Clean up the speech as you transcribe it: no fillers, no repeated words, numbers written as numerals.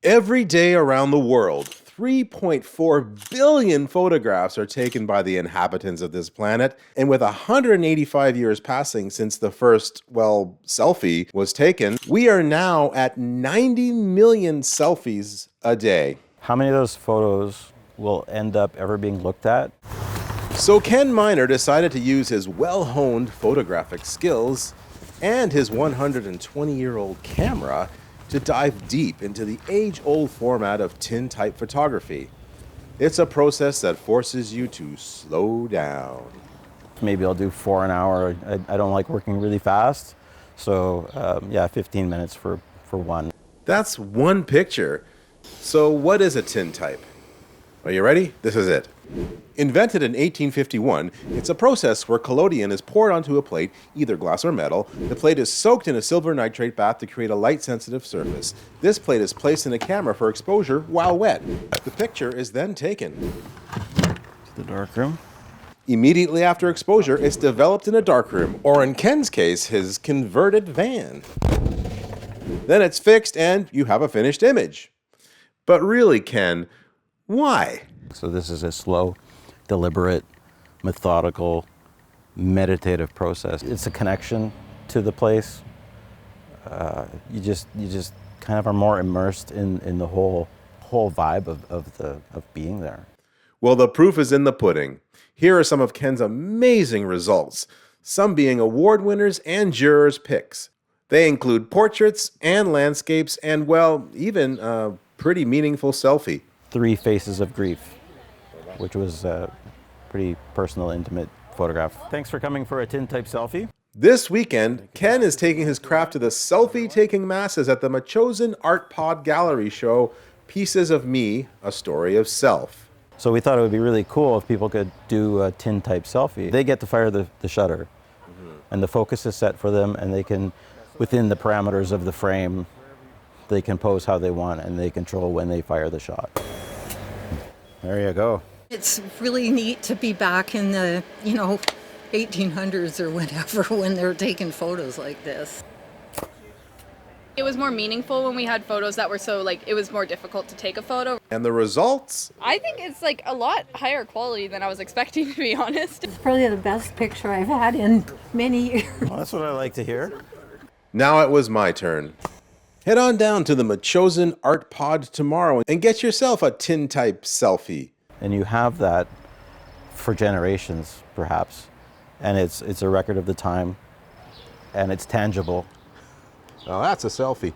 Every day around the world, 3.4 billion photographs are taken by the inhabitants of this planet, and with 185 years passing since the first, selfie was taken, we are now at 90 million selfies a day. How many of those photos will end up ever being looked at? So Ken Miner decided to use his well-honed photographic skills and his 120-year-old camera to dive deep into the age-old format of tintype photography. It's a process that forces you to slow down. Maybe I'll do 4 an hour. I don't like working really fast, so 15 minutes for one. That's one picture. So what is a tintype? Are you ready? This is it. Invented in 1851, it's a process where collodion is poured onto a plate, either glass or metal. The plate is soaked in a silver nitrate bath to create a light-sensitive surface. This plate is placed in a camera for exposure while wet. The picture is then taken To the darkroom. Immediately after exposure, it's developed in a darkroom, or in Ken's case, his converted van. Then it's fixed and you have a finished image. But really, Ken, why? So this is a slow, deliberate, methodical, meditative process. It's a connection to the place. You just kind of are more immersed in the whole vibe of being there. Well, the proof is in the pudding. Here are some of Ken's amazing results, some being award winners and jurors' picks. They include portraits and landscapes and, even a pretty meaningful selfie. 3 Faces of Grief, which was a pretty personal, intimate photograph. Thanks for coming for a tintype selfie. This weekend, Ken is taking his craft to the selfie-taking masses at the Machosen Art Pod Gallery show, Pieces of Me, A Story of Self. So we thought it would be really cool if people could do a tintype selfie. They get to fire the shutter, and the focus is set for them, and they can, within the parameters of the frame, they can pose how they want, and they control when they fire the shot. There you go. It's really neat to be back in the, 1800s or whatever when they're taking photos like this. It was more meaningful when we had photos that were so, it was more difficult to take a photo. And the results? I think it's, a lot higher quality than I was expecting, to be honest. It's probably the best picture I've had in many years. Well, that's what I like to hear. Now it was my turn. Head on down to the Machosen Art Pod tomorrow and get yourself a tintype selfie. And you have that for generations, perhaps. And it's a record of the time, and it's tangible. Oh, that's a selfie.